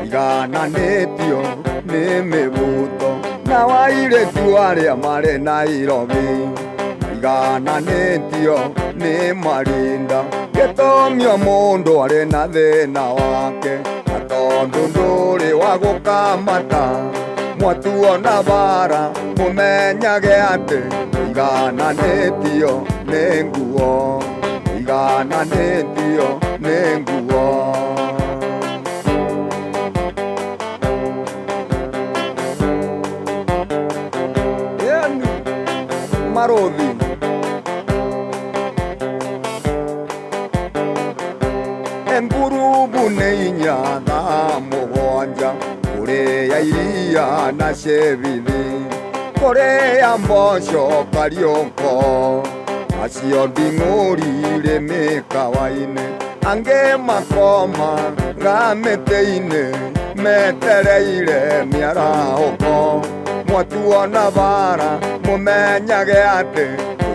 igananĩtio nĩ mĩbuto na airĩtu arĩa marĩ Nairobi igananĩtio nĩ marinda gĩtũmio mũndũ arĩ na thĩna wake na tondũ ndũrĩ wa gũkamata mwatuo na bara mũmenyage atĩ igananĩtio nĩ nguo igananĩtio nĩ nguo marothi ngurubu nĩ inya na mũgwanja kũrĩa iria na cebithi kũrĩa mboco Karioko acio nding'ũri irĩ mĩkawa-inĩ angĩ makoma gamĩtĩ-inĩ metereire mĩarahũko mwatuo na bara mũmenyage atĩ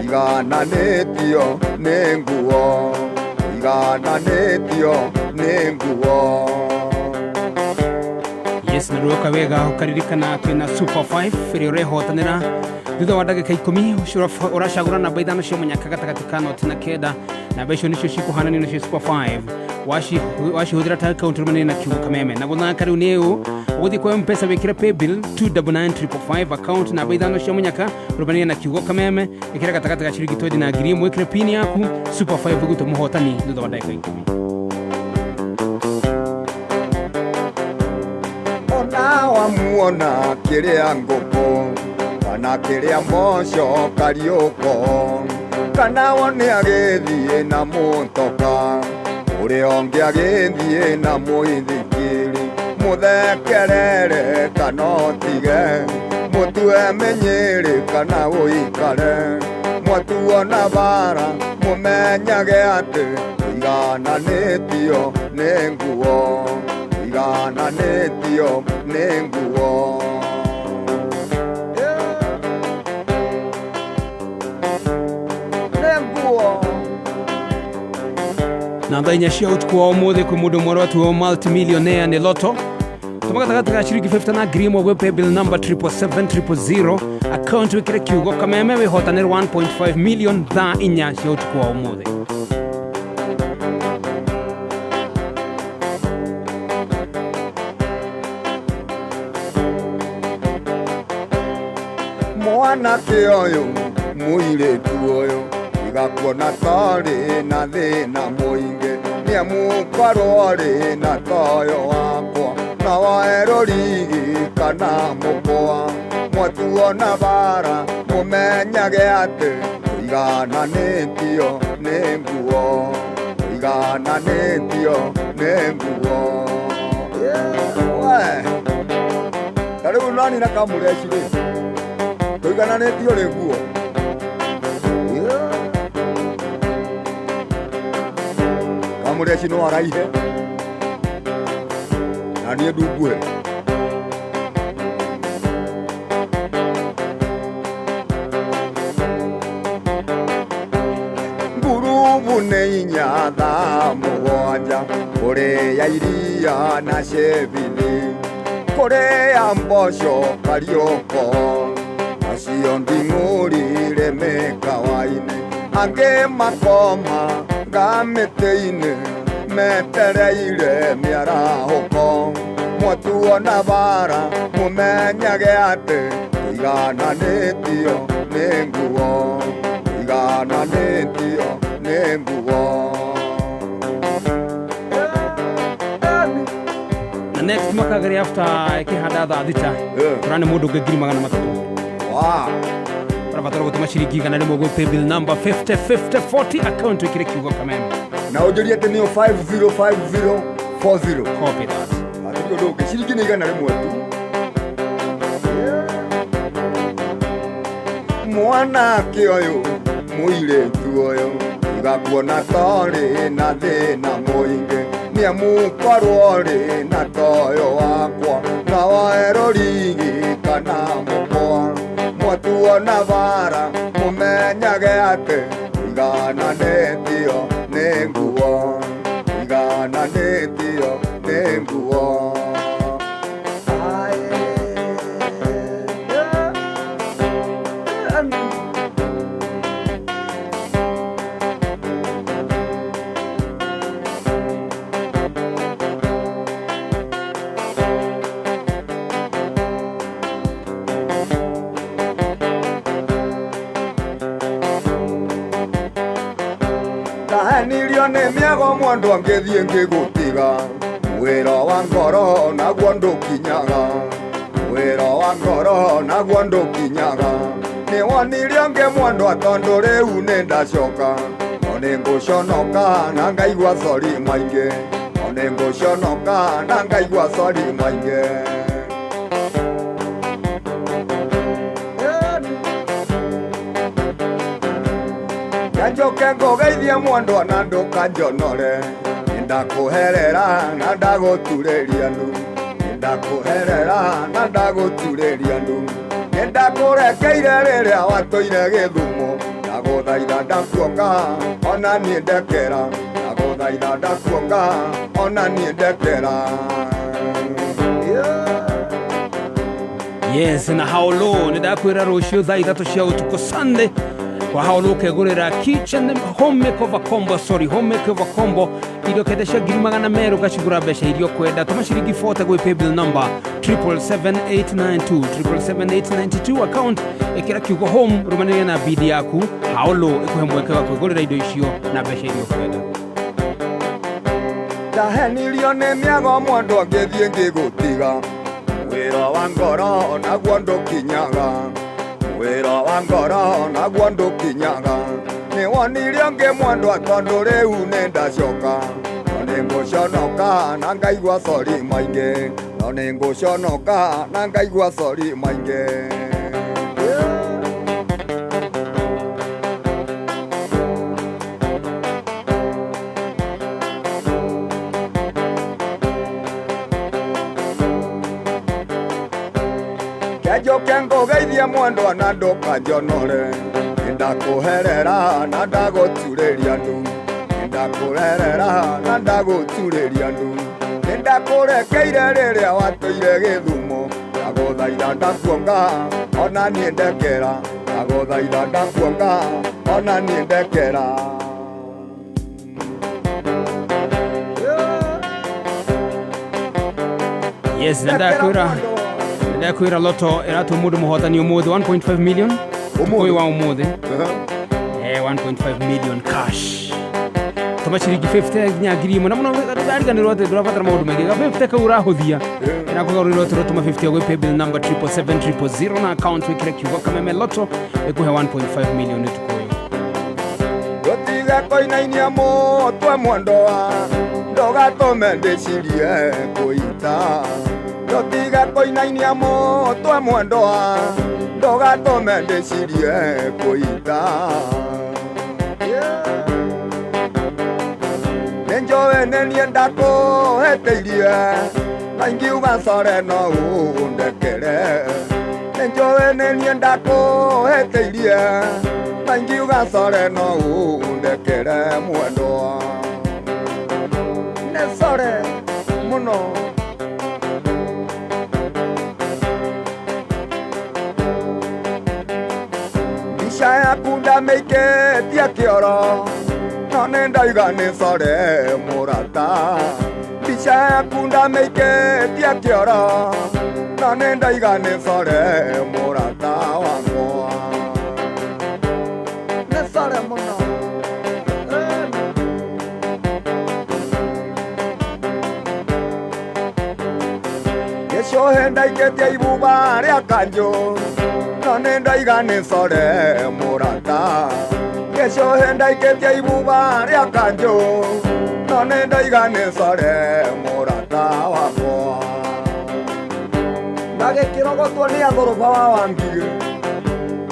igananĩtio nĩ nguo igananĩtio nĩ nguo. Yes, naruoka wega ukaririkana twina Super 5 ĩrĩa ũrehotanĩra thutha wa ndagĩka 10 ũracagũra namba ithano cia mũnyaka gatagatĩ ka noti na kenda namba icio nĩcio cikuhananio nacio Super 5 wacihũthĩra ta account rũmanĩrĩire na kiugo kameme na gũthaka rĩu nĩ ũũ ũgũthiĩ kwa M-Pesa wĩkĩre paybill 299555 account namba ithano cia mũnyaka rũmanĩrĩire na kiugo kameme ĩkĩra gatagatĩ ga ciringi 20 na ngiri ĩmwe ĩkĩre pin yaku Super 5 ĩgũtwo mũhotani thutha wa ndagĩka 10. Wamuona kĩrĩa ngũkũ kana kĩrĩa mboco Karioko kana wone agĩthiĩ na mũtoka ũrĩa ũngĩ agĩthiĩ na mũithikiri mũthekerere kana ũtige mũtue menyerĩ kana ũikare mwatuo na bara mũmenyage atĩ igananĩtio nĩ nguo igananĩtio nĩ nguo nĩ nguo na thaa inya cia ũtukũ wa ũmũthĩ kwĩ mũndũ ũmwe watuo multimillionaire nĩ Lotto tũma gatagatĩ ga ciringi 50 na ngiri ĩmwe gwĩ paybill number 77700 account wĩkĩre kiugo kameme wĩhotanĩre 1.5 million thaa inya cia ũtukũ wa ũmũthĩ. mwanake ũyũ mũirĩtu ũyũ igakuona tarĩ na thĩna mũingĩ nĩamu karwarĩ na toyo wakwa na waerorigi kana mũkwa mwatuo na bara mũmenyage atĩ igananĩtio nĩ nguo igananĩtio nĩ nguo tarĩu nani na kamũrecirĩ igananĩtio nĩ nguo kamũreci no araihe na niĩ ndunguhe ngurubu nĩ inya thaa mũgwanja kũrĩa iria na cebithi kũrĩa mboco Karioko acio nding'ũri irĩ mĩkawa-inĩ angĩ makoma gamĩtĩ-inĩ metereire mĩarahũko mwatuo na bara mũmenyage atĩ igananĩtio nĩ nguo igananĩtio nĩ nguo. Na next makagere after ĩkĩhanda thaa thita tũrane mũndũ ũngĩ 300,000. Ũrabatara gũtũma ciringi igana rĩmwe gwĩ paybill number 505040 account wĩkĩre kiugo kameme na ũnjũrie atĩ nĩyo 505040 copy that atĩ ũndũ ũngĩ ciringi nĩ igana rĩmwe tu mwanake ũyũ mũirĩtu ũyũ igakuona tarĩ na thĩna mũingĩ nĩamu karwarĩ na toyo wakwa na waerorigi kana mũkwa mwatuo na bara mũmenyage atĩ igananĩtio nĩ nguo igananĩtio nĩ nguo. miago mwandu angithie ngigutiga wira wa ngoro naguo ndukinyaga wira wa ngoro naguo ndukinyaga ni wonire nge mwandu atondu riu ni ndacoka oni nguconoka na ngaigua cori maingi oni nguconoka na ngaigua cori maingi njoke ngugeithie mwandu ona ndukanjonore ndakuherera na ndagutureria ndu ndakuherera na ndagutureria ndu ndakurekeire riria watuire githumo ndaguthaitha ndakuonga ona nie ndekera ndaguthaitha ndakuonga ona nie ndekera. Yes, na haulo nidakwira rucio thaa ithatu cia utuku Sunday kwa haulo kegurira kitchen home makeover combo home makeover combo irio kedesha girimagana meru gacigura besha irio kwenda tuma shiringi 40 gwe pay bill number 77892 77892 account ekira kiugo home rumanire na bidi yaku haulo ikuhemwekega kwigurira indo icio na besha irio kwenda ndahenirio nĩ mĩago mwandu angĩthiĩ ngĩgũtiga wĩra wa ngoro naguo ndũkinyaga wĩra wa ngoro naguo ndũkinyaga nĩ wonirio ngĩ mwandu tondũ rĩu nĩ ndacoka no nĩ ngũconoka na ngaigua cori maingĩ no nĩ ngũconoka na ngaigua cori maingĩ. Njoke ngugeithie mwandu ona ndukanjonore ndakuherera na ndagutureria ndu ndakuherera na ndagutureria ndu ndakurekeire riria watuire githumo ndaguthaitha ndakuonga ona nie ndekera ndaguthaitha ndakuonga ona nie ndekera. Yes, ndakwira loto eratu mundu muhotani umuthi 1.5 million umuthi wa umuthi 1.5 million cash tuma shiringi 50 nyagiri mona mona ndariganirwo ati ndurabatara maundu maingi ga 50 ka urahuthia na kugarurirwo ati tuma 50 gwe pay bill number 77700 na account wikire kiugo kameme loto ekuhe 1.5 million tukoyo gotiga koinainia mo twa mwandoa ndogatume ndicirie kuita Ndotiga koinainia mo twa mwandoa ndogatume ndicirie kuita nenjowe nenie ndakuheteirie na ingiuga core no undekere nenjowe nenie ndakuheteirie na ingiuga core no undekere mwandoa ne core muno yaku ndamĩikĩtie kĩoro no nĩ ndauga nĩ core mũrata mbica yaku ndamĩikĩtie kĩoro no nĩ ndauga nĩ core mũrata wakwa nĩ core mũno gĩcũhĩ ndaikĩtie ibuba rĩa kanjũ no nĩ ndauga nĩ core mũrata gĩcũhĩ ndaikĩtie ibuba rĩa kanjũ no nĩ ndauga nĩ core mũrata wakwa na gĩkĩrogotwo nĩ athũrũba wa Wangigĩ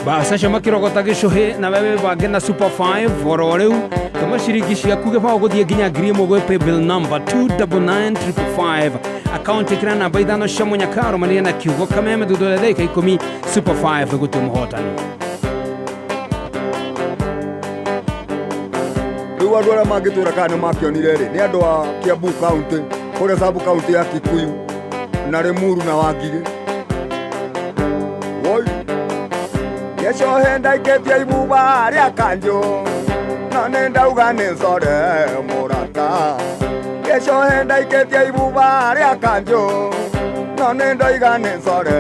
basi acio makĩrogota gĩcũhĩ na wewe bange na super 5 oro rĩu tuma ciringi ciaku gĩbao gũthiĩ nginya ngiri ĩmwe gwĩ pay bill number 299555 account ikira namba ithano cia mũnyakaro manĩria na kiugo kameme thutha wa ndagĩka 10 super 5 gũtue mũhotani. Rĩu andũ arĩa mangĩtwĩra kana nĩ makĩonire rĩ nĩ andũ a Kiambu county kũrĩa sub county ya Kikuyu na Limuru na Wangigĩ woi gĩcũhĩ ndaikĩtie ibuba rĩa kanjũ no nĩ ndauga nĩ core mũrata gĩcũhĩ ndaikĩtie ibuba rĩa kanjũ no nĩ ndauga nĩ core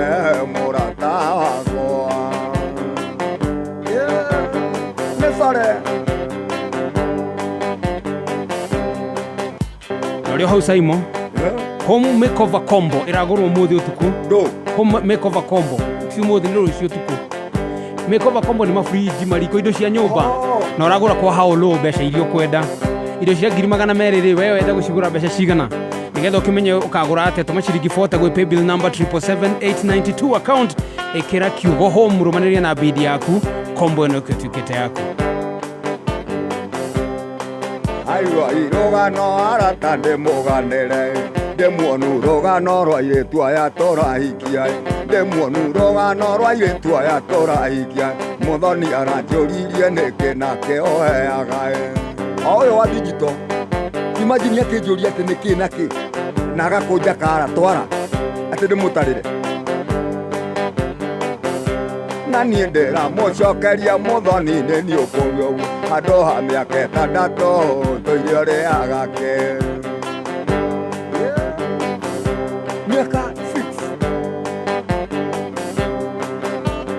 mũrata wakwa nĩ core Ori hau saimo home makeover combo iragorwo muthi utuku home makeover combo si muthi ni rucio utuku makeover combo ni mafriji mariko indo cia nyumba na uragura kwa haolo besha irio kwenda indo cia 200 ri wewe wenda gucigura besha cigana nigetha ukimenye ukagura ate tuma ciringi 40 gwe pay bill number 77892 account ekira kiugo home rumaniria na bidi yaku combo ino kitukete yaku Aiwa irogano arata ndemuganire ndemuonu rogano rwa iretu aya torahikia ndemuonu rogano rwa iretu aya torahikia muthoni aranjuririe niki nake oheaga oyo wa digital imagine akinjuria ati niki naki na agakunja kara twara ati ndimutarire na niĩ ndĩramucokeria muthoni-inĩ nĩ ũkũrio handũ ha mĩaka 6 tũire ũrĩaga ke mĩaka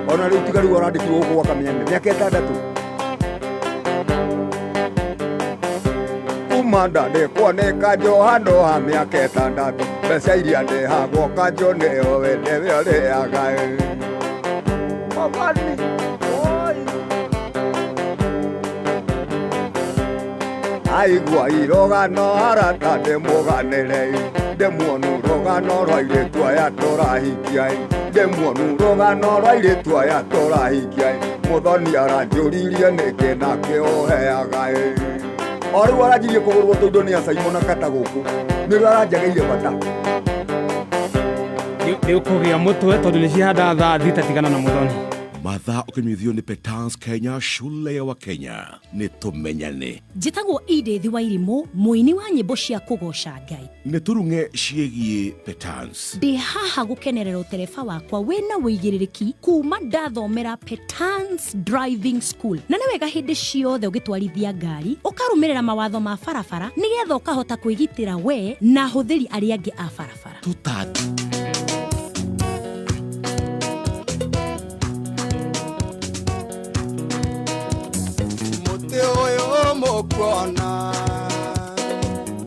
6 ona rĩu tiga rĩu ũrandĩkirwo gũkũ gwaka mĩaka 6 kuma ndandĩkwo nĩ kanjũ handũ ha mĩaka 6 mbeca iria ndĩhagwo kanjũ nĩyo we nĩwe ũrĩaga aigua irogano arata ndemuganire ndemuonu rogano rwa iretu aya torahikia ndemuonu rogano rwa iretu aya torahikia muthoni aranjuririe niki nake oheaga oriu aranjirie kugurwo tuindo ni acaimo na kata guku niru aranjagaire bata ni ukugia mutwe tondu ni cihanda thaa thita tigana na muthoni mathaa ukinyuithio ni Petans Kenya, shule ya Wakenya ni tumenyane. Njitagwo Edith Wairimu, muini wa nyimbo cia kugoca Ngai. Ni turunge ciegie Petans. Ndi haha gukenerera utereba wakwa wina wigiririki kuma ndathomera Petans Driving School. Na wega hindi ciothe ugitwarithia ngari, ukarumirira mawatho ma barabara nigetha ukahota kwigitira we na huthiri aria angi a barabara. Tutatu. Kuona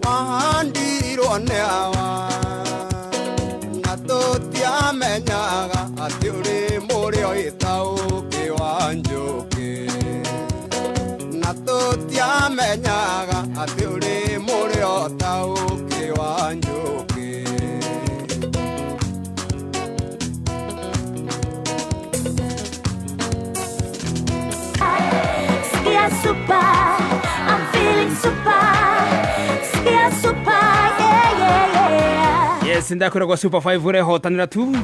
wahandirwo nĩ awa na tũtiamenyaga atĩ ũrĩ mũrĩo ĩtaũkĩ wa njũkĩ na tũtiamenyaga atĩ ũrĩ mũrĩo taũkĩ wa njũkĩ Skia super Yes, ndakwira kwa Super 5 urehotanira tu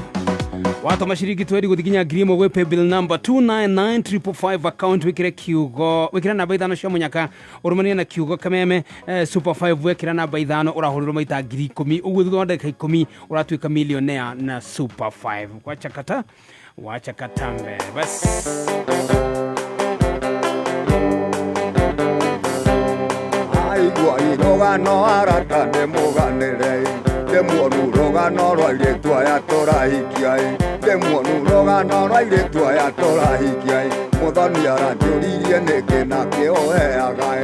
watoma ciringi 20 guthikinya ngiri gwe pay bill number 299555 account wikire kiugo wikira namba 5 cia munyaka urumania na kiugo kameme Super 5 wikira namba 5 urahurirwo maita ngiri 10 uguo thutha wa ndagika 10 uratuika millionaire na Super 5 kwa chakata wacha katambe bas aigua irogano arata ndemuganire ndemuonu rogano rwa iretu aya torahikia ndemuonu rogano rwa iretu aya torahikia muthoni aranjuririe niki nake oheaga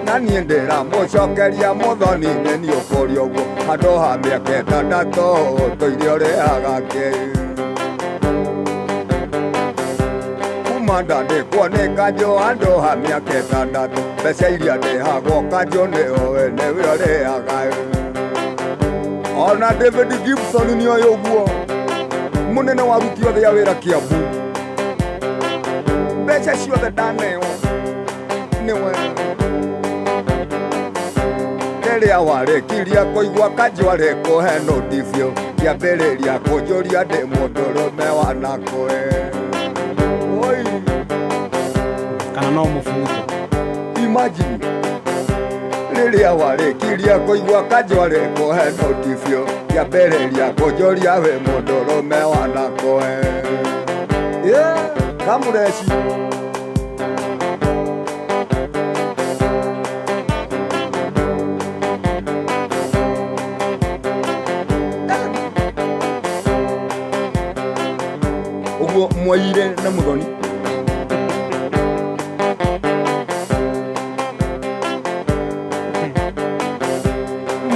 na niĩ ndĩramucokeria muthoni-inĩ nĩ ũkũria ũguo handũ ha mĩaka 6 tũire ũrĩaga ke ndandĩkwo nĩ kanjũ handũ ha mĩaka 6 mbeca iria ndĩhagwo kanjũ nĩyo we nĩwe ũrĩaga ona David Gibson nĩ ũyũ ũguo mũnene wa aruti othe a wĩra Kiambu mbeca ciothe ndaneo nĩwe rĩrĩa warĩkirie kũigua kanjũ arĩkũhe noticio kĩambĩrĩria kũnjũria ndĩ mũndũrũme wa nakũe kana no mufuto imagine rĩrĩa warĩkirie kũigua kanjũ arĩkũhe noticio kĩambĩrĩria kũnjũria wĩ mũndũrũme wa nakũe kamũreci ũguo mwaire na mũthoni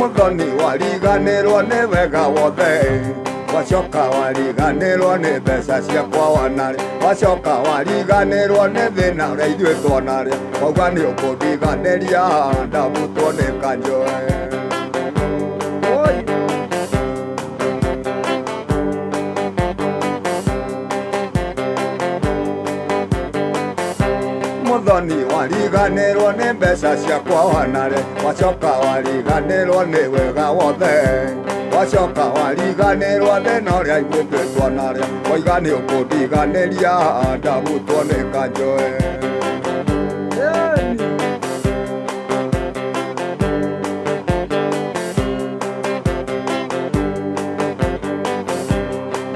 muthoni wariganirwo ni wega wothe wacoka wariganirwo ni mbeca ciakwa wanarĩ wacoka wariganirwo ni thĩna ũrĩa ithuĩ twanarĩ wauga nĩ ũkũndiganĩria ndavutwo nĩ kanjoe muthoni wariganirwo ni mbeca ciakwa wanarĩ wacoka wariganirwo ni wega wothe wacoka wariganirwo thĩna ũrĩa ithuĩ twanarĩ wauga nĩ ũkũndiganĩria ndavutwo nĩ kanjoe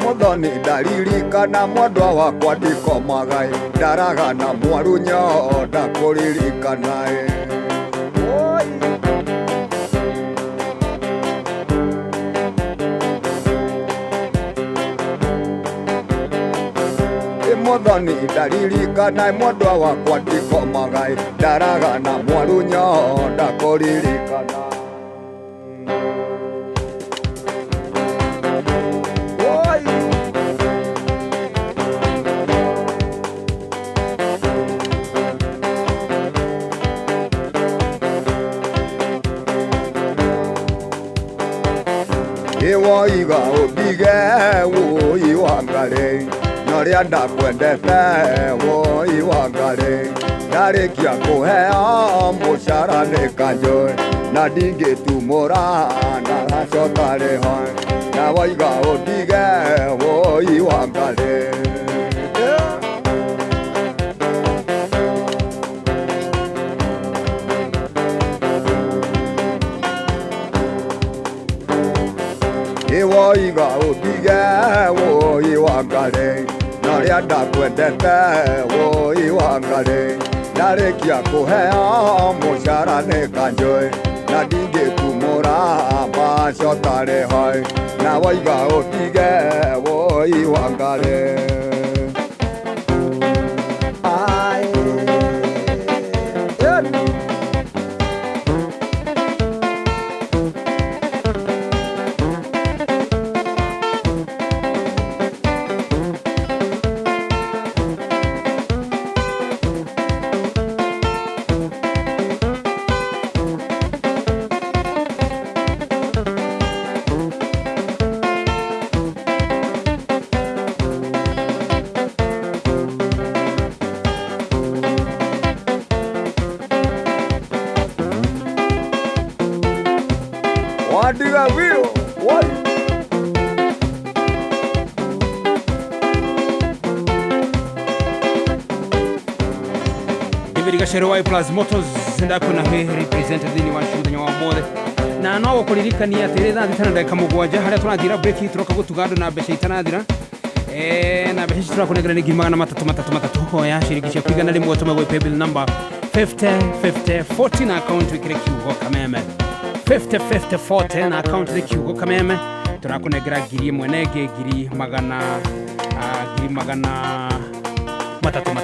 muthoni ndaririkana mwendwa wakwa ndikomaga ndaraga na mwarunya ndakũririkana muthoni ndaririkana mwendwa wakwa ndikomaga ndaraga na mwarunya ndakũririkana Iwoiga ubige woi wangare Noria ndakwendete woi wangare Ndarikia kuhea mucara ni kanjoe Na ndingĩtumũra ndaracoka rĩho Na woiga ubige woi wangare Iwoiga ubige woi wangare Noria ndakwendete woi wangare Ndarikia kuhea mucara ni kanjoe Na ndingĩtumũra macoka rĩho Na woiga ubige woi wangare Wadiga wio, wai. David Gacero Y Plus Motors ndakuna he represented thini wa mũthenya wa mothe na no gũkũririkania atĩ thaa thita na ndagĩka mũgwanja harĩa tũrathira break turoka gũtuga andũ na mbeca itanathira na mbeca ici tũrakũnengera nĩ 333 hoya ciringi cia kũigana rĩmwe ũtũme gwĩ paybill number 505040 na account wĩkĩre kiugo kameme 505040 na account the kiugo kameme tũrakũnengera ngiri ĩmwe na ĩngĩ ngiri magana matatũ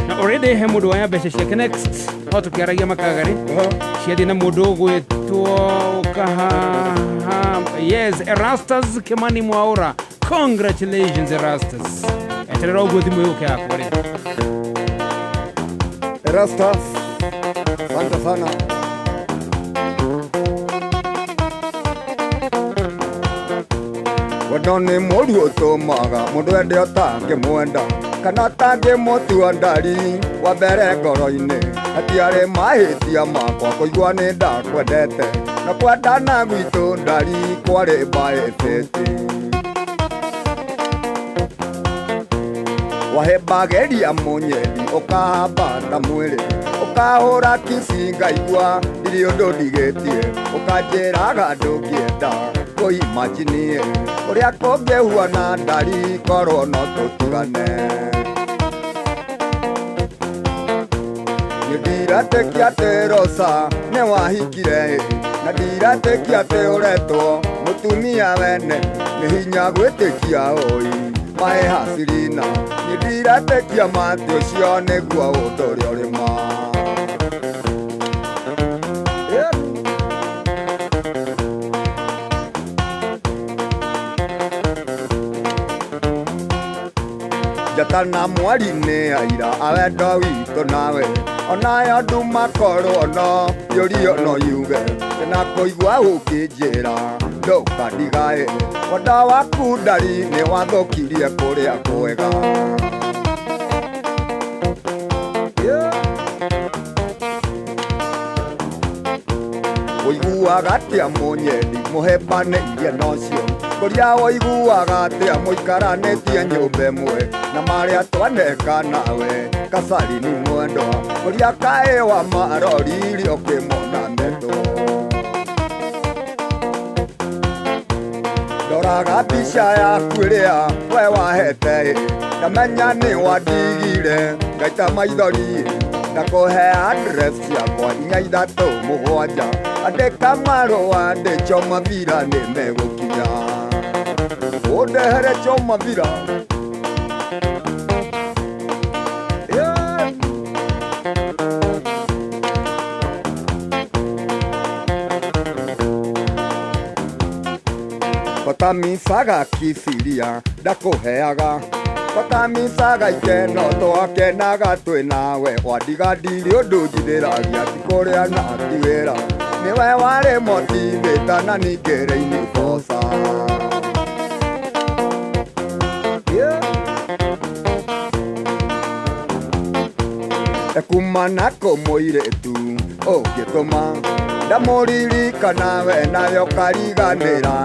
na already he mũndũ waya mbeca ciake next no tũkĩaragia makagari ciathiĩ na mũndũ gwĩtwo yes Erastus Kimani Mwaura congratulations Erastus eterera ũguo thimũ yũke yakwa rĩ Erastus asante sana Wadone mũndũ ũtũmaga mũndũ ende ũtangĩmwenda kana atangĩmũtua ndari wa mbere ngoro-inĩ hatiarĩ mahĩtia makwa kũigua nĩ ndakwendete na kwendana gwitũ ndari kwarĩ mahĩtĩti wahembageria mũnyeni ũkahambata mwĩrĩ ũkahũra kisi ngaigua ndirĩ ũndũ ndigĩtie ũkanjĩraga ndũngĩenda kũimajinie ũrĩa kũngĩhuana ndari korwo no tũtigane ndiratĩkia atĩ Rosa nĩ wahikire na ndiratĩkia atĩ ũretwo mũtumia wene nĩ hinya gwĩtĩkia ũi mahe hasirina ndiratĩkia matĩ ũcio nĩguo ũndũ ũrĩa ũrĩ ma Tũgĩtana mweri-inĩ aira awendo witũ nawe onayo ndumakorwo no yũrio no yuge na kũigua ũkĩnjĩra ndũkandigae wendo waku ndari nĩ wathũkirie kũrĩa kwega. Ũiguaga atĩa mũnyeni mũhembanĩirie nocio kũria ũiguaga atĩa mũikaranĩtie nyũmba ĩmwe na marĩa twaneka nawe Kasari ni mwendwa kũria kaĩ wa maroriri ũkĩmona metwo ndoraga mbica yaku ĩrĩa we wahete ndamenya nĩ wandigire ngaita maithori ndakũhe address yakwa 437 andĩka marũa ndĩchomavira nĩmegũkinya ũndehere Chomavira. Batamisaga kisiria ndakũheaga batamisaga ikeno twakenaga twĩ nawe wandiga-ndiri ũndũ njithĩragia ti kũrĩa na ti wĩra nĩwe warĩ motivĩta na ningĩ-rĩ-inĩ boca ekumana kũ mũirĩtu ũngĩtũma ndamũririkana we nayo kariganĩra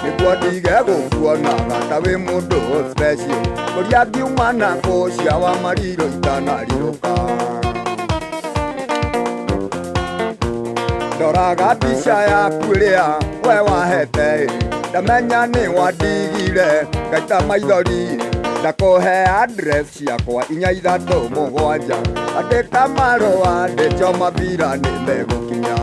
nĩguo ndige gũkuonaga ta wĩ mũndũ special kũria ngiumana kũcia wa mariro itanarirũka ndoraga mbica yaku ĩrĩa we wahete ndamenya nĩ wandigire ngaita maithori ndakũhe address yakwa 437 andĩka marũa ndĩchomavira nĩmegũkinya.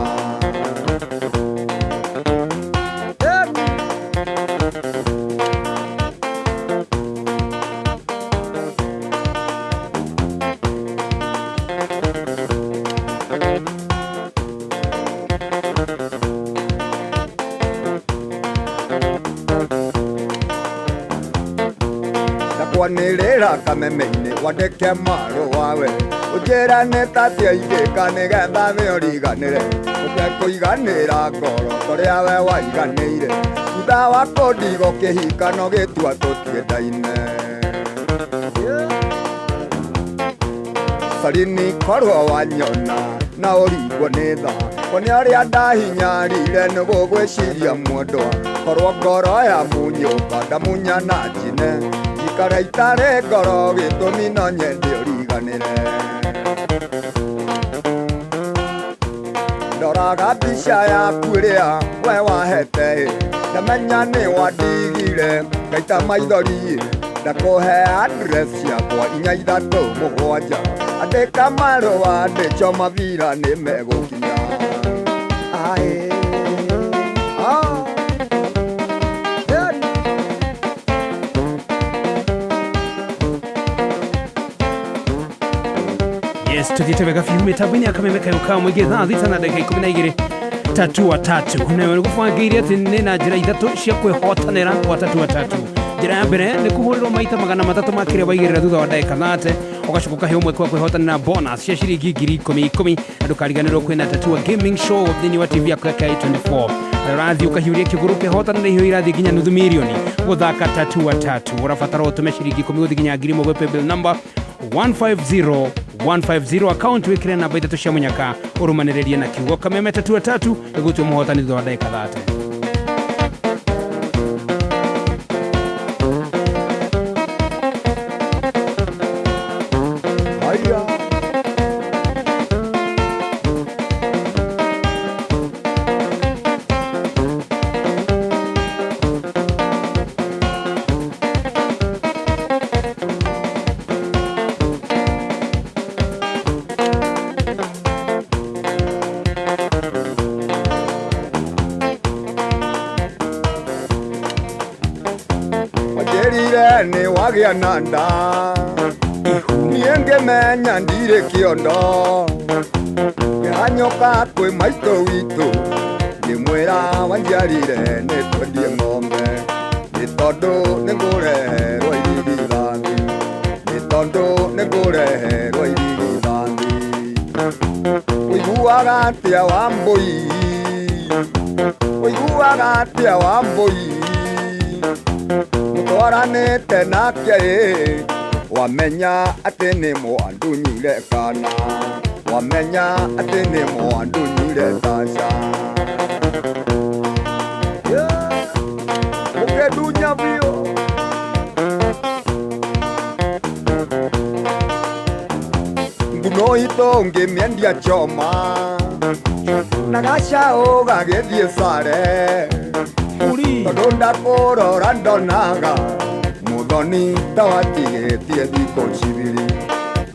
Nĩrĩra kameme-inĩ wandĩke marũa we ũnjĩra nĩ tatĩa ingĩka nĩgetha wĩũriganĩre ũtekũiganĩra ngoro tũrĩa we waiganĩire thutha wa kũndigwo kĩhikano gĩtua tũtiendaine Sarini korwo wanyona na ũringwo nĩ tha kuona ũrĩa ndahinyarire nĩgũgwĩciria mwendwa korwo ngoro ya munyũmba ndamunya na njine ikara itarĩ ngoro gĩtũmi no nyende ũriganĩre ndoraga mbica yaku ĩrĩa we wahete ndamenya nĩ wandigire ngaita maithori ndakũhe address yakwa 437 andĩka marũa ndĩchomavira nĩmegũkinya. Tuthiĩte wega biũ mĩtambo-inĩ ya kameme kayũka mũingĩ thaa thita na ndagĩka 12 tatu wa tatu nawe nĩgũbangĩire atĩ nĩ na njĩra ithatũ cia kwĩhotanĩra gwa tatu wa tatu. Njĩra ya mbere nĩ kũhũrĩrwo maita 300 ma kĩrĩa waigĩrĩra thutha wa ndagĩka 30 ũgacoka ũkaheo mweke wa kwĩhotanĩra bonus cia ciringi 10,000 na ndũkariganĩrwo kwĩna Tatua Gaming Show thĩinĩ wa TV yako ya K24 ũrathiĩ ũkahiũria kĩgũrũ kĩhotanĩra iheo irathiĩ nginya nuthu mirioni gũthaka tatu wa tatu ũrabatara ũtũme ciringi 10 gũthiĩ nginya 1,000 paybill number 150 account wĩkĩre namba ithatũ cia mũnyaka ũrũmanĩrĩrie na kiugo kameme tatu wa tatu ĩgũtua mũhotani thutha wa ndagĩka 30. Nĩ wagĩa na nda niĩ ngĩmenya ndirĩ kĩondo ngĩhanyoka kwĩ maitũ witũ ngĩmwĩra wanjiarire nĩ twendie ng'ombe nĩ tondũ nĩ ngũreherwo irigithathi nĩ ũreherwo irigithathi. Ũiguaga atĩa Wambũi? Ũiguaga atĩa Wambũi? Mũtwaranĩte nake ĩ, wamenya atĩ nĩ mwandunyire kana, wamenya atĩ nĩ mwandunyire Tasha. Mũkĩndunya biũ. Nguno itũ ngĩmĩendia Choma, na gacaũ gagĩthiĩ Sare, tondũ ndakũrora ndonaga Muthoni ta watigĩtie thikũ cibiri,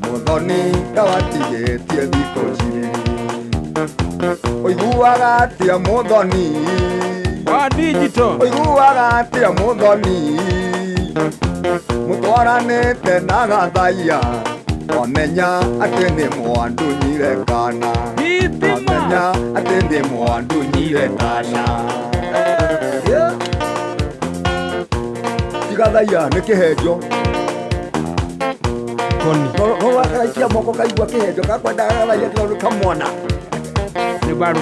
Muthoni ta watigĩtie thikũ cibiri. Ũiguaga atĩa Muthoni? Wa digital. Ũiguaga atĩa Muthoni? Mũtwaranĩte na Gathaiya, wamenya atĩ nĩ mwandunyire kana, wamenya atĩ nĩ mwandunyire Tasha. Gathaiya nĩ kĩhenjo. Koni. No wakaraikia moko kaigua kĩhenjo gakwenda Gathaiya tondũ kamwana. Nĩ baru.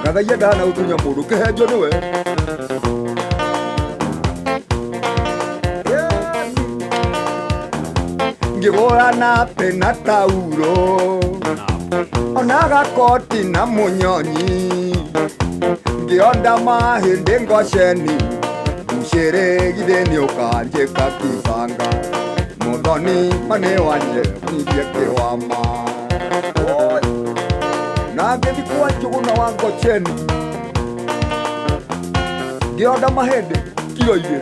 Gathaiya ndanaũtunya mũndũ, kĩhenjo nĩwe. Ngĩgũra nape na tauro, ona gakoti na mũnyonyi, ngĩonda mahĩndĩ Ngocheni, Mũcĩrĩ nĩ ũkanjĩka Kisanga, Muthoni manĩ wanjĩkithie kĩwama. Na ngĩthi kwa Njũgũna wa Ngocheni, ngĩonda mahĩndĩ kilo 2.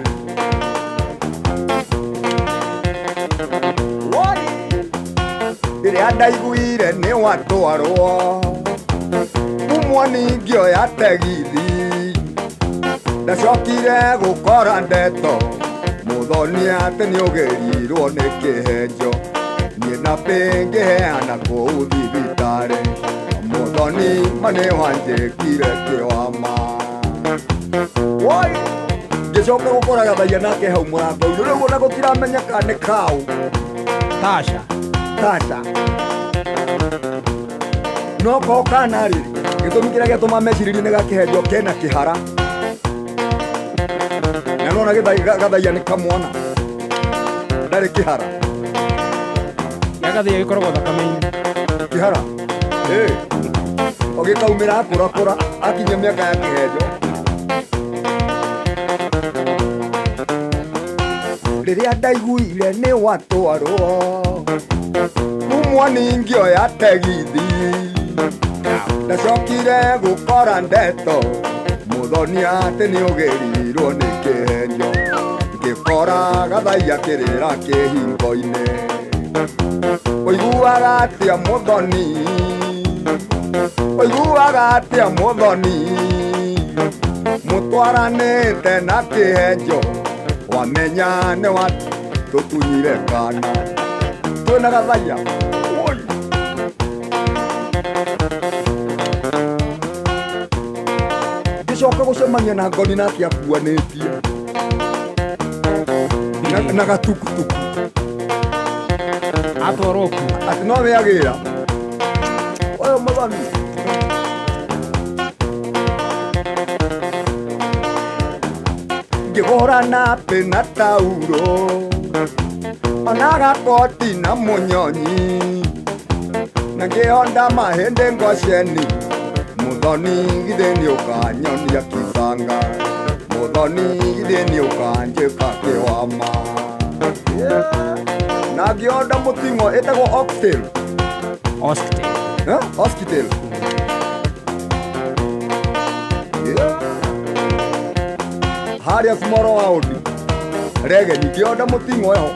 Rĩrĩa ndaiguire nĩ watwarwo, Mũmũoni ngĩoya tegithi, ndacokire gũkora ndeto, Muthoni atĩ nĩ ũgerirwo nĩ kĩhenjo, niĩ nabe ngĩheana kũu thibitarĩ, Muthoni manĩ wanjĩkire kĩwama. Ngĩcoka gũkora Gathaiya nake hau mũrango-inĩ, rĩu ona gũtiramenyeka nĩ kaũ. Tasha. No ko kana rĩ, gĩtũmi kĩrĩa gĩatũma meciririe nĩ gakĩhenjo kena kĩhara. Na nona Gathaiya nĩ kamwana, ndarĩ kĩhara. Gathaiya gĩkoragwo thakame-inĩ. Kĩhara? Ũgĩkaumĩra akũrakũra, akinyia mĩaka ya kĩhenjo. Rĩrĩa ndaiguire nĩ watwarwo, Mũmũoni ngĩoya tegithi, ndacokire gũkora ndeto, Muthoni atĩ nĩ ũgerirwo nĩ kĩhenjo, ngĩkora Gathaiya kĩrĩra kĩhingo-inĩ. Ũiguaga atĩa Muthoni? Ũiguaga atĩa Muthoni? Mũtwaranĩte na kĩhenjo, wamenya nĩ watũtunyire kana. Twĩna Gathaiya. Ngĩcoka gũcemania na Ngoni nake akuanĩtie na gatukutuku. Atwarwo ku. Atĩ no wĩagĩra ũyũ Muthoni. Ngĩgũra nape na tauro, ona gakoti na mũnyonyi, na ngĩonda mahĩndĩ Ngocheni, Muthoni githĩ nĩ ũkanyonia Kisanga, Muthoni githĩ nĩ ũkanjĩka kĩwama. Na ngĩonda mũting'o ĩtagwo Oxtail. Oxtail. Harĩa Small World, Regeni, ngĩonda mũting'o eho.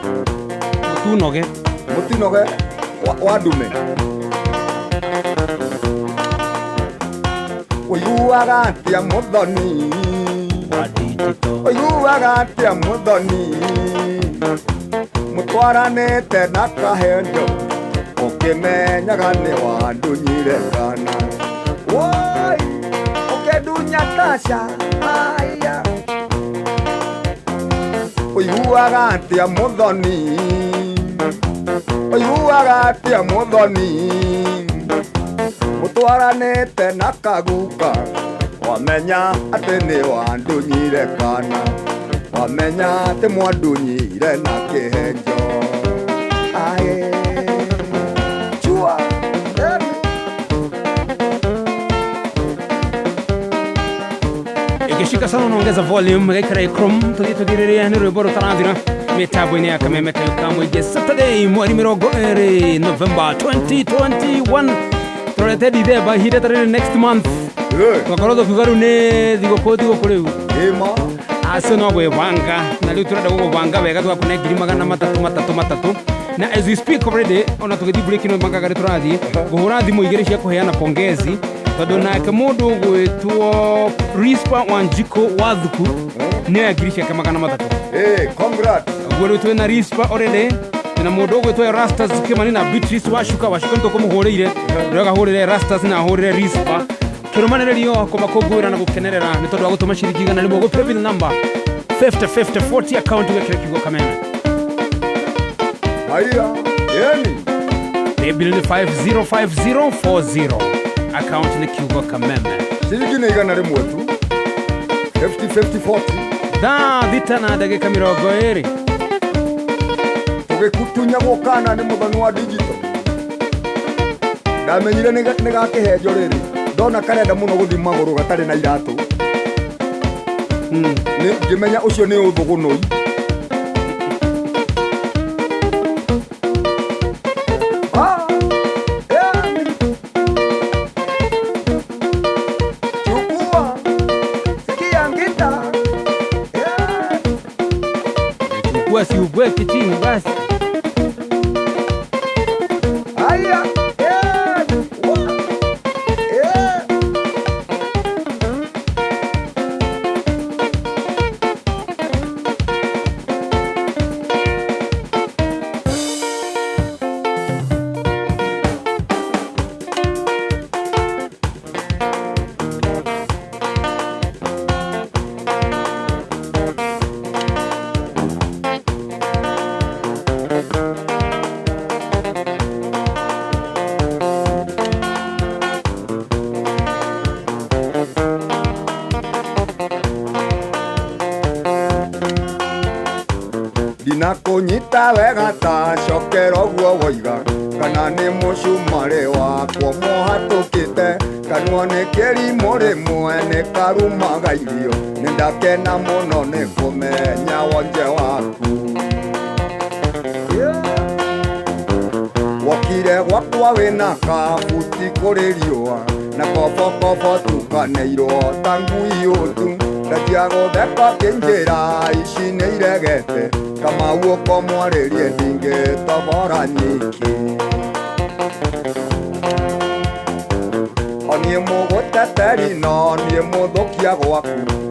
Mũtinoge wa ndume. Ũiguaga atĩa Muthoni? Ũiguaga atĩa Muthoni? Mũtwaranĩte na kahenjo, ũkĩmenyaga nĩ wandunyire kana. Ũkĩndunya Tasha. Oiguaga atia muthoni, oiguaga atia muthoni, mutwaranite na kaguka, wamenya ati ni wandunyire kana, wamenya ati mwandunyire na kihenjo. Aye chua ikishika sana unaongeza volume gaikara chrome tuthiriria ni rwimbo rutarathira mitambo-ini ya Kameme Kayuka Muingi Saturday mweri 20 November 2021 turete dithemba ihinda tarĩ next month twakorwo tukiuga rĩu nĩ thigũkũ rĩu ima acio no gwĩbanga na rĩu tũrenda gũgũbanga wega twakune 333 na as we speak already ona tũgĩthiĩ break ino bangaga rĩ tũrathiĩ ngũhũra thimũ igĩrĩ cia kũheana pongezi tondũ nake mũndũ gwĩtwo Rispa Wanjiko wa Thuku nĩ ngiri ciake 300. Congrats. Guo rĩu twĩna Rispa already na mũndũ gwĩtwo Erastus Kimani na Beatrice Wacuka nĩ tũkũmũhũrĩire ndĩrega hũrĩre Erastus na hũrĩre Rispa kĩrũmanĩrĩrio kũmakũngũĩra na gũkenerera nĩ tondũ wa gũtũma ciringi igana rĩmwe gũ paybill number 505040 account gĩkĩra kiugo Kameme. Haya, yani Paybill ni 505040 account ni kiugo Kameme. ciringi nĩ igana rĩmwe tu 505040 thaa thita na ndagĩka 20 tũgĩkutunyagwo kana nĩ mũthoni wa digital. Ndamenyire nĩ gakĩhenjo rĩrĩ ndona karenda mũno gũthiĩ magũrũ gatarĩ na iratũ ngĩmenya ũcio nĩ ũthũgũnũi. Si ubweke chini basi. Haya, ndinakũnyita wega ta cokera ũguo woiga kana nĩ mũcumarĩ wakwo mũhatũkĩte kanua nĩ kĩrimũ rĩmwe nĩ karumaga irio nĩ ndakena mũno nĩ kũmenya wonje waku. Wokire gwakwa wĩna kabuti kũrĩ riũa na kobokobo tukanĩirwo ta ngui ũtu ndatiagũtheka kĩnjĩra ici nĩ iregete Kamau ũkomwarĩrie ndingĩtobora nyiki. Oniĩ mũgũteteri no niĩ mũthũkia gwaku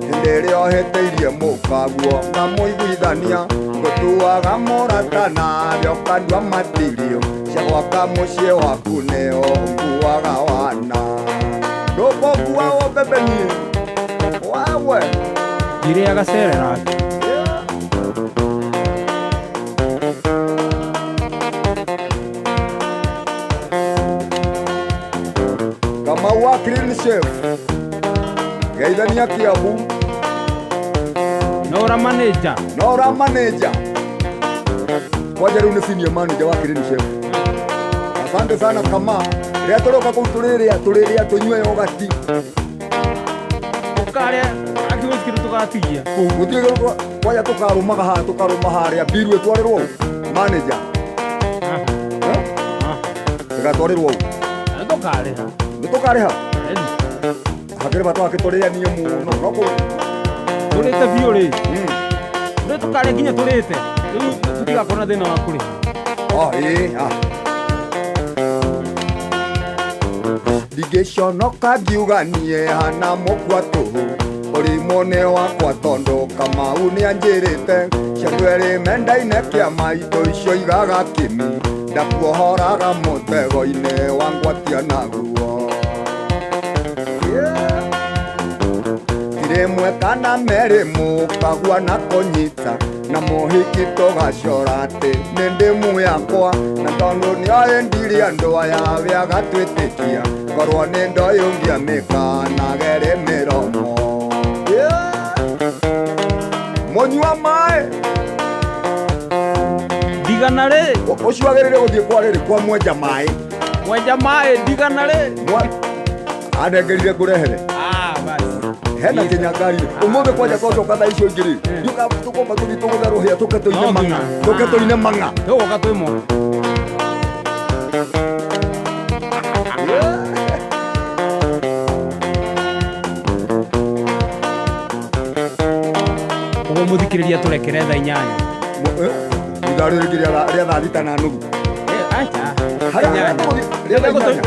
hĩndĩ ĩrĩa ohĩtĩirie mũkaguo ngamũiguithania ngũtuaga mũrata narĩo kandua matirio cia gwaka mũciĩ waku nĩo nguaga wana ndũkũngua ũmbembenie wawe Direi agacerera. Kamau wa Clean Chef Geithania Kiambu Nora manager Kwaja rĩu nĩ senior manager wa Clean Chef. Asante sana Kama rĩa tũroka kũu tũrĩrĩa tũnyue yogati Ũkarĩa akiwĩkĩrũ tũgatigia gũtiĩ kwaja tũkarũma harĩa biru ĩtwarĩrwo manager ĩgatwarĩrwo ndũkarĩha nĩtũkarĩha hakĩrĩ bata wakĩtũrĩania mũno no tũrĩte biũ rĩ tũkarĩa nginya tũrĩte rĩu tũtigakorwo na thĩna wa kũrĩha. Ndingĩconoka ngiuga niĩ hana mũkwa tũhũ ũrimũ nĩ wakwa tondũ Kamau nĩanjĩrĩte ciatwerĩ mendaine kĩama indo icio igaga kĩmi ndakuohoraga mũtego-inĩ wangwatia naguo. Tirĩmwe kana merĩ mũkagua na kũnyita na mohiki tũgacora atĩ nĩ ndĩmu yakwa na tondũ nĩaendirie andũ aya agatwĩtĩkia korwo nĩ ndoyũngia mĩkanagere mĩromo mũnyua maĩ ndigana rĩ ũcio agĩrĩire gũthiĩ kwa rĩrĩ kwa mwenja maĩ ndigana rĩ andengerire ngũrehere hena kĩnyangari ũmũthĩ kwanja twacoka thaa icio ingĩ rĩ tũkomba tũthiĩ tũgũtherũhia tũke tũine mang'a tũgoka twĩmo ũguo mũthikĩrĩria tũrekere thaa 8 ithaa rĩrĩ rĩa thaa thita na nuthu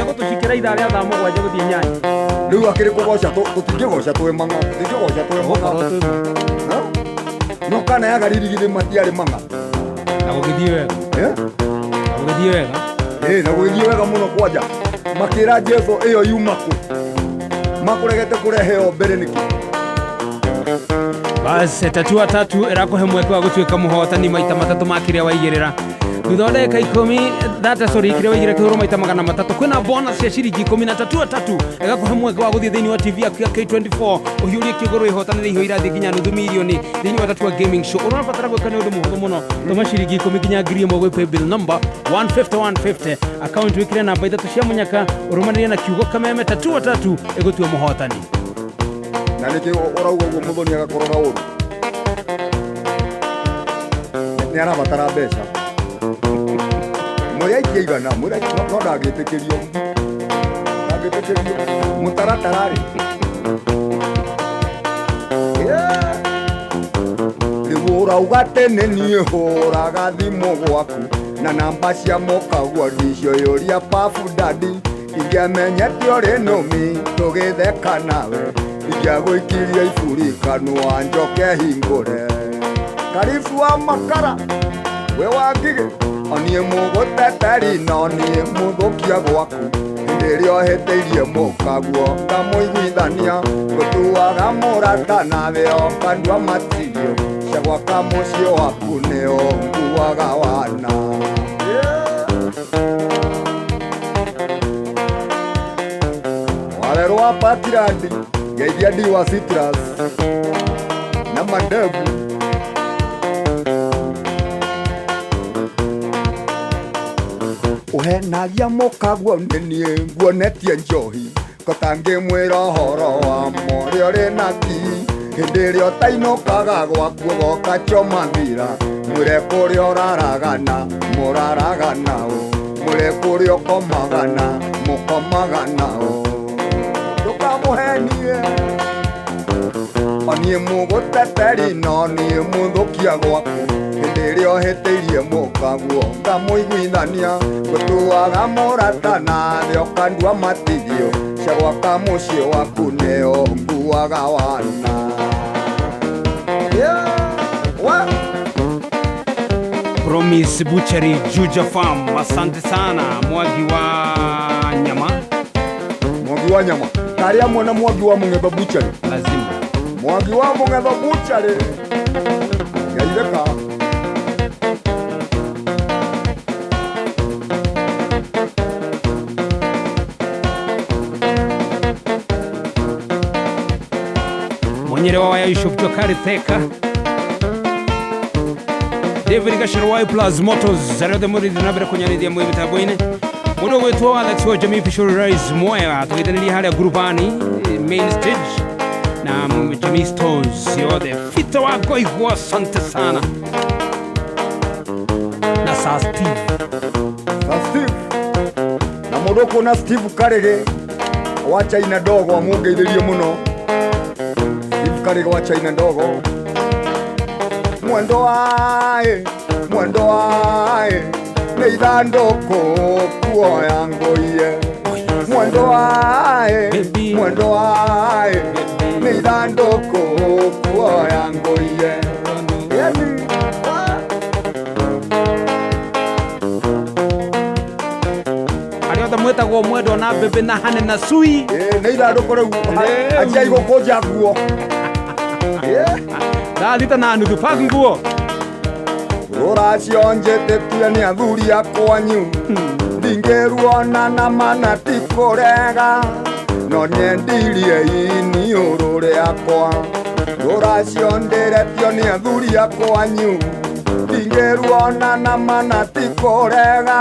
gũtũcikĩra ithaa rĩa thaa 7 gũthiĩ 8 rĩu akĩrĩ kũgoca tũtingĩgoca twĩ mang'a no kana ya garirigithĩ matiarĩ mang'a na gũgĩthiĩ wega na gũgĩthiĩ wega mũno kwanja makĩra Jesũ ĩyo yuma kũ makũregete kũrehe o mbere nĩkĩ basi tatua tatu ĩrakũhe mweke wa gũtuĩka mũhotani maita matatũ ma kĩrĩa waigĩrĩra thutha wa ndagĩka 10 kĩrĩa waigĩrĩra kĩhũrwo maita 300 kwĩna bonus cia ciringi 10 na tatua tatu ĩgakũhe mweke wa gũthiĩ thĩinĩ wa TV yaku ya K24 ũhiũrie kĩgũrũ ihotanĩre iheo irathiĩ nginya nuthu mirioni thĩinĩ wa tatua gaming show ũrabatara gwĩka nĩ ũndũ mũhũthũ mũno tũma ciringi 10 nginya ngiri ĩmwe gwĩ paybill number 150 account wĩkĩre namba 3 cia mũnyaka ũrũmanĩrĩre na kiugo kameme tatua tatu ĩgũtua mũhotani na nĩkĩ ũrauga ũguo mũthoni agakorwo na ũru nĩ arabatara mbeca mwĩra aikia igana no ndangĩtĩkĩrio mũtaratara rĩ rĩu ũrauga tene niĩ hũraga thimũ gwaku na namba cia mũkagua ndicio yũria pafu dadi ingĩamenyete ũrĩ nũmi tũgĩtheka nawe ingĩagũikiria iburikanwa njoke hingũre karibu wa makara we wa ngigĩ oniĩ mũgũteteri no niĩ mũthũkia gwaku hĩndĩ ĩrĩa ohĩtĩirie mũkaguo ngamũiguithania ngũtuaga mũrata nawe okandua matirio cia gwaka mũciĩ waku nĩo nguaga wana warerwa patirandi geithia ndi wa citrus na mandevu ũhenagia mũkaguo nĩ niĩ nguonetie njohi kotangĩmwĩra ũhoro wa morĩ ũrĩ naki hĩndĩ ĩrĩa ũtainũkaga gwakuo goka choma thira mwĩre kũrĩa ũraragana mũraragana mwĩre kũrĩa ũkomagana mũkomagana ndũkamũhenie oniĩ mũgũteteri no niĩ mũthũkia gwaku hĩndĩ ĩrĩa ohĩtĩirie mũkaguo ngamũiguithania ngũtuaga mũrata nathĩ okandua matigio cia gwaka mũciĩ waku nĩo nguaga wana Promise Butchery Juja Farm asante sana mwagi wa nyama tarĩa mwona mwagi wa Mũng'etho Butchery lazima mwagi wa Mũng'etho Butchery gaitheka mwenyere wa waya ishoptwa karitheka David Gashirwai Plus Motors zarode muri dinabere kunyanithia mwe mitambo-ini mundu gwitwo Alex wa Jamii Official Rise Moya tugithaniria haria grupani main stage na Jamii Stores yothe fito wako igwa asante sana na Sir Steve na mundu kuna Steve Karege wa China Dogo amungeithĩrie mũno Steve Karege wa China Dogo mwendo wae nĩ ithandũkũ kuoya ngũie mwendo wae nĩ ithandũkũ kuoya ngũie arĩa othe mwĩtagwo mwendo na mbembe na hane na cui nĩ ithandũkũ rĩu aciai gũkũnja nguo thaa thita na nuthu pack nguo rũracio njĩtĩtie nĩ athuri akwanyu ndingĩruona na mana ti kũrega no nyendirie iniũrũ rĩakwa rũracio ndĩretio nĩ athuri akwanyu ndingĩruona na mana ti kũrega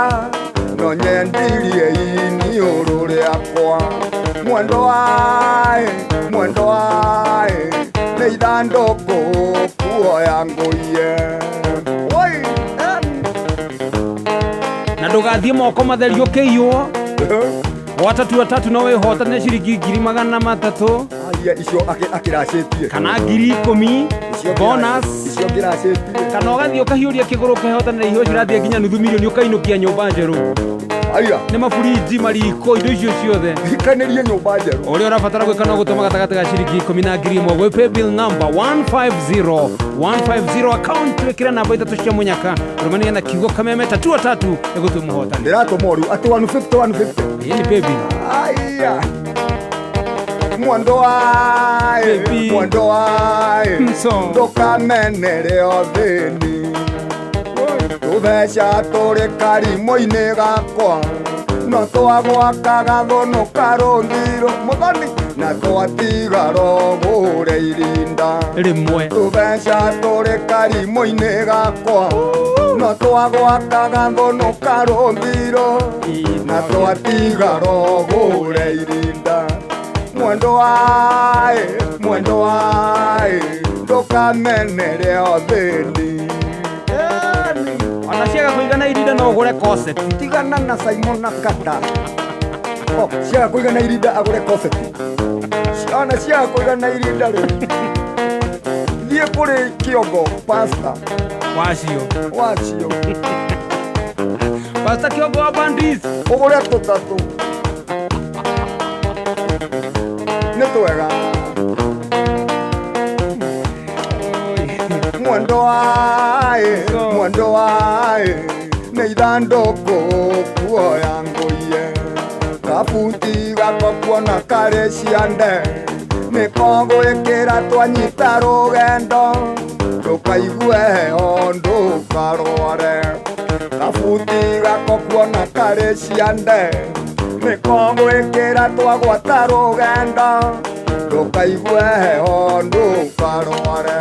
no nyendirie iniũrũ rĩakwa mwendo waĩ nĩ ithandũkũ kuoya ngũie na ndũgathiĩ moko matheri ũkĩiywo watatu no wĩhotane ciringi 300,000 icio akĩracĩtie kana 10,000 bonus icio ngĩracĩtie kana ũgathiĩ ũkahiũria kĩgũrũ ũkehotanĩra ihũa cirathiĩ nginya nuthu mirioni ũkainũkia nyũmba njerũ nĩ maburinji mariko indo icio ciothe hikanĩrie nyũmba njerũ ũrĩa ũrabatara gwĩka no gũtũma gatagatĩ ga ciringi 10 na 1,000 gwĩ paybill number 150 account wĩkĩre namba 3 cia mũnyaka rũmania na kiugo kameme 3 ĩgũtue mũhotani ndĩratũma ũru atĩ 150 ĩĩ nĩ paybill mwendo waĩ ndũkamenere o thĩni tũtheca tũrĩ karimũ-inĩ gakwa no twagwakaga thũnũ karũngirũ mũthoni na twatiga rogũre irinda rĩmwe tũtheca tũrĩ karimũ-inĩ gakwa no twagwakaga thũnũ karũngirũ na twatiga rogũre irinda mwendo waĩ ndũkamenere o thĩni ona ciaga kũigana irinda no ũgũre corset tigana na Simon na Kata ciaga kũigana irinda agũre corset ona ciaga kũigana irinda rĩ thiĩ kũrĩ kĩongo pasta wacio pasta kĩongo wa bandis ũgũre tũtatũ nĩ twega mwendo waĩ nĩ ithandũkũ kuoya ngũie kabuti gako kuona karĩ ciande nĩko gwĩkĩra twanyita rũgendo ndũkaigue heho ndũkarware kabuti gako kuona karĩ ciande nĩko gwĩkĩra twagwata rũgendo ndũkaigue heho ndũkarware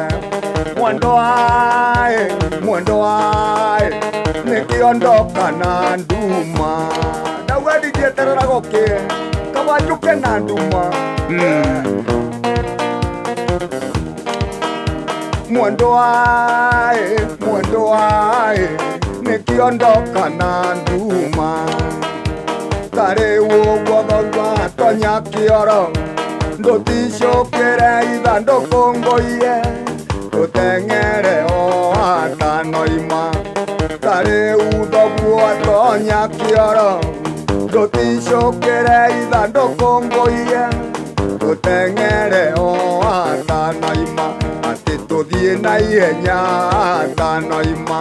mwendo waĩ nĩkĩondoka na nduma ndauga ndingĩeterera gũkĩe kaba njũke na nduma mwendo waĩ nĩkĩondoka na nduma tarĩ ũguo thotha tonya kĩoro ndũticũkĩre ithandũkũ ngũie tũteng'ere o atanoima tarĩ uthoguo atonya kĩoro ndũticũkĩre ithandũkũ ngũie tũteng'ere o atanoima atĩ tũthiĩ na ihenya atanoima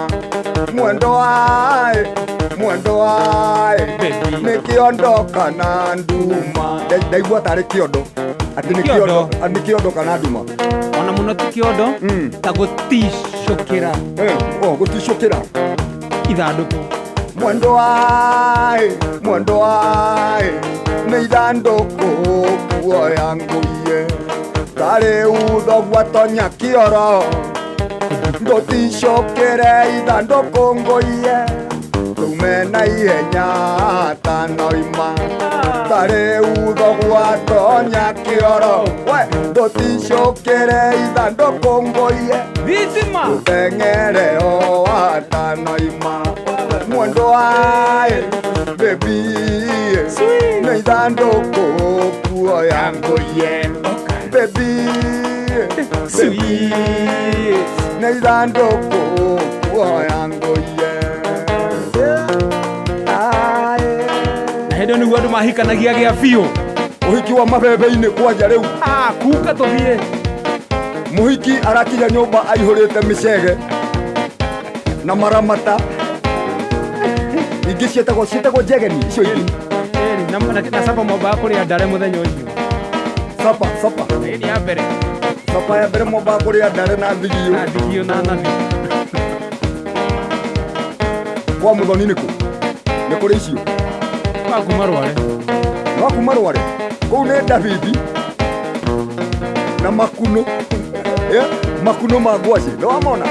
mwendo waĩ nĩkĩondoka na nduma ndaigua tarĩ kĩondo atĩ nĩ kĩondo kana nduma ona mũno ti kĩondo ta gũticũkĩra gũticũkĩra ithandũkũ mwendo waĩ nĩ ithandũkũ kuoya ngũie tarĩ uthoguo atonya kĩoro ndũticũkĩre ithandũkũ ngũie tume na ihenya atanoima tarĩ uthoguo atonya kĩoro ndũticũkĩre ithandũkũ ngũie tũteng'ere o atanoima mwendo waĩ baby nĩ ithandũkũ kuoya ngũie baby nĩ ithandũkũ kuoya ngũie na hĩndĩ nĩguo andũ mahikanagia gĩa biũ ũhiki wa mabebe-inĩ kwanja rĩu kuka tũthiĩ mũhiki arakinya nyũmba aihũrĩte mĩcege na maramata ingĩ ciĩtagwo njegeni icio ingĩ na sapa mwambaga kũrĩa ndare mũthenya ũcio sapa hĩndĩ ya mbere sapa ya mbere mwambaga kũrĩa ndare na thigio na nathi kwa muthoni nä kå nä kå rä icio Kuma Rware. no kuma Rware kå u nä Davidi na makuno makuno ma ngwacä nä wamona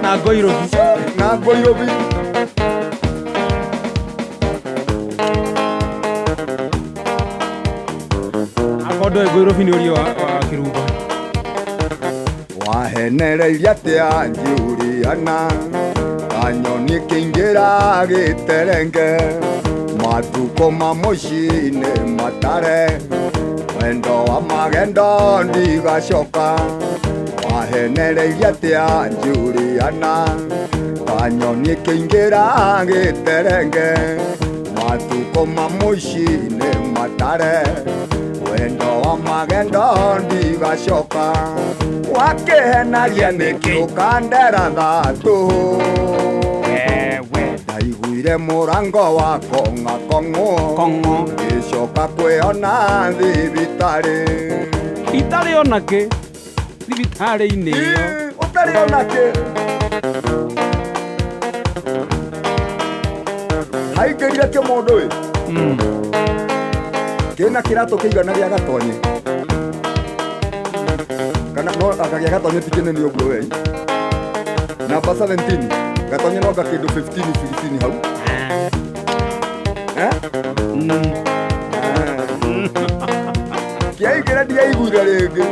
Na Ngoirobi. na Ngoirobi Akondo Ngoirobi nĩ ũrio wa Kĩrumba. wahenereirie atä Juliana kanyoni kä-ingä-ra gä-terenge matukå ma mũci-inĩ matare wendo wa magendo ndigacoka wahenereirie atä Juliana kanyoni kä-ingä-ra gä-terenge matukå ma mũci-inĩ matare wendo wa magendo ndigacoka wakĩhenagia nĩkĩ ũkandera thatũ ndaiguire mũrango wa kong'o ngĩcoka kwĩona thibitarĩ Itarĩ ona kĩ thibitarĩ-inĩ ĩyo. ũtarĩ ona kĩ haingĩrire kĩmũndũ kĩna kĩratũ kĩigana gĩa gatonye kana no akagĩa gatonye ti kĩnene ũguo wei namba 17 gatonye no gakĩndũ 15 16 hau kĩaingĩra ndiaiguire rĩngĩ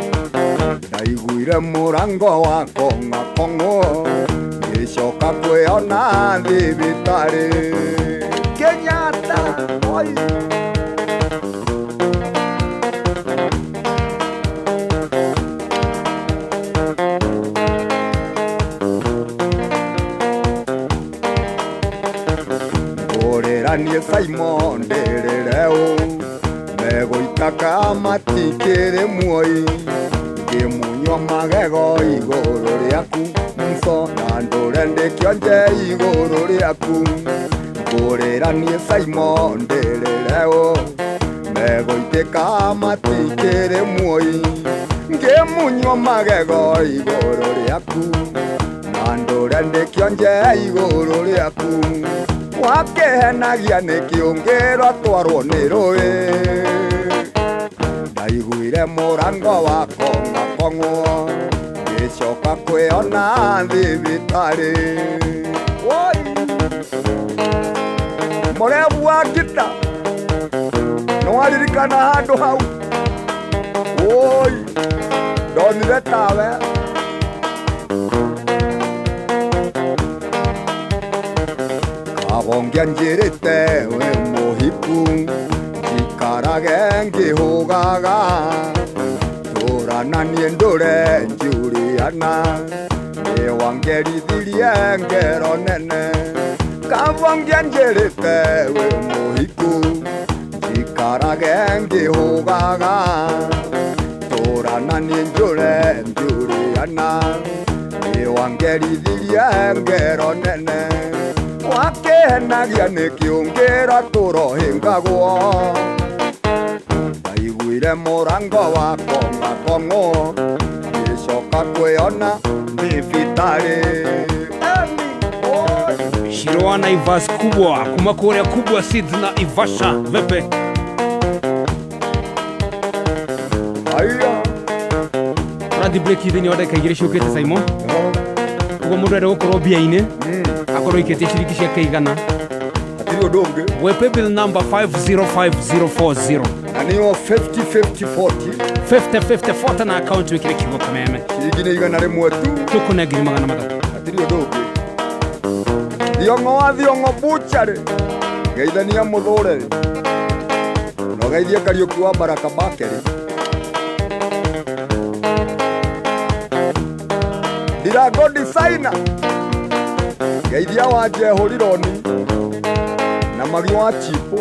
ndaiguire mũrango wa kong'o ngĩcoka kwĩona thibitarĩ Kenyatta oi Niĩ Simon ndĩrĩreu megũitaka matikĩrĩ muoi ngĩmunywa magego igũrũ rĩaku mso na ndũre ndĩkĩonje igũrũ rĩaku ngũrĩra niĩ Simon ndĩrĩreu megũitĩka matikĩrĩ muoi ngĩmunywa magego igũrũ rĩaku na ndũre ndĩkĩonje igũrũ rĩaku wakĩhenagia nĩkĩ ũngĩrwo twarwo nĩ rũĩ ndaiguire mũrango wa kong'o ngĩcoka kwĩona thibitarĩ mũrebu wa ngita nĩwaririkana handũ hau ndonire tawe kabongia njĩrĩte we mũhiku njikarage ngĩhũgaga tũra na niĩ ndũre Juliana nĩwangerithirie ngero nene kabongia njĩrĩte we mũhiku njikarage ngĩhũgaga tũra na niĩ ndũre Juliana nĩwangerithirie ngero nene wakĩhenagia nĩkĩ ũngĩra tũrohĩngagwo ndaiguire mũrango wa kong'o ngĩcoka kwĩona thibitarĩ Shiro wa Naivas kubwa kuma kũrĩa kubwa Sid na Ivasha vepe aya Randy break thĩinĩ wa ndagĩka igĩrĩ ciũkĩte Simon ũguo mũndũ ende gũkorwo mbia-inĩ akorwo ikĩtie ciringi cia kĩigana hatirĩ ũndũ ũngĩ we paybill number 505040 na nĩyo 50-50-40 na account wĩkĩre kiugo kameme ciringi nĩ igana rĩmwe tu tũkũne ngiri magana matatũ hatirĩ ũndũ ũngĩ Thiong'o wa Thiong'o butchery geithania mũthũreri na ũgeithie Kariũki wa Baraka Bakery Ndirango designer geithia wa Jehorironi na Magi wa Chipo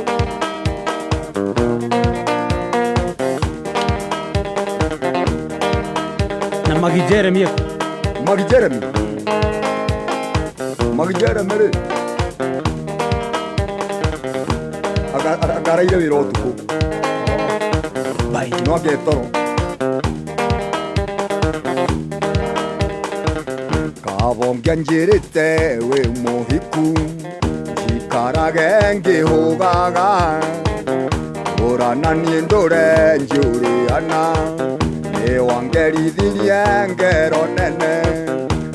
na Magi Jeremy rĩ agaraire wĩra ũtukũ no agetoro Kabongia njirite we muhiku Jikarage ngihugaga Urana niendore njuriana Ewangerithirie ngero nene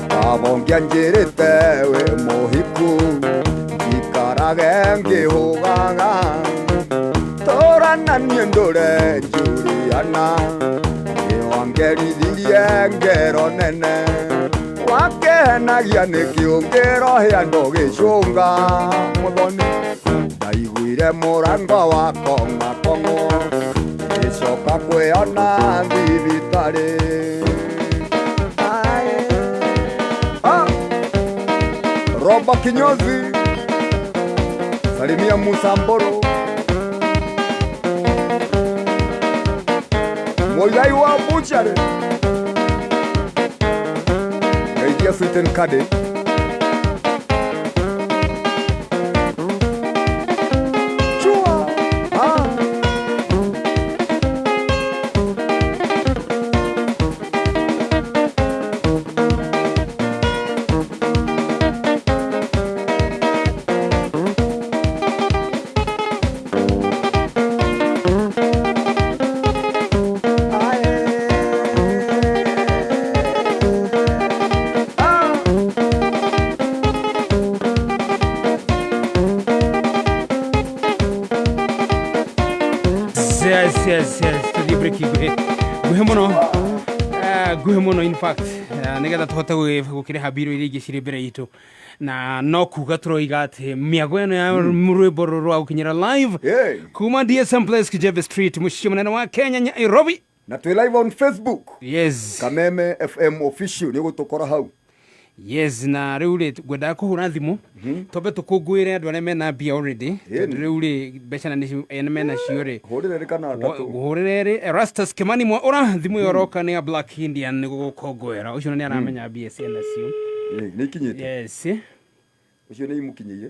Kabongia njirite we muhiku Jikarage ngihugaga Urana niendore njuriana Ewangerithirie ngero nene Wakenagia nikiungiro hiando gicunga muthoni Ndaiguire murango wa konga kongo Gicoka kwiona thibitari Roba kinyozi Salimia Musa Mboro Moyai wa buchare Gaidia Sultan Kade Chua Yes, study break guhe muno in fact nigetha tuhote gukiriha biro iria ingĩ cirĩ mbere itũ na no kuga turoiga atĩ mĩago ĩno ya rwĩmbo rwa gũkinyĩra live kuma DSM Place Kijebe Street mũciĩ mũnene wa Kenya Nairobi na twĩ live on Facebook yes Kameme FM official nĩ gũtũkora hau yes na rĩu rĩ ngwendaga kũhũra thimũ tombe tũkũngũĩre andũ arĩa mena mbia already rĩu rĩ mbeca na nĩ mena cio rĩ hũrĩre kana ndatu hũrĩre rĩ Erastus Kimani Mwaũra thimũ yoroka nĩ ya Black Indian nĩ gũgũkũngũĩra ũcio nĩ aramenya mbia ciana cio nĩ ikinyĩte yes ũcio nĩ imũkinyĩire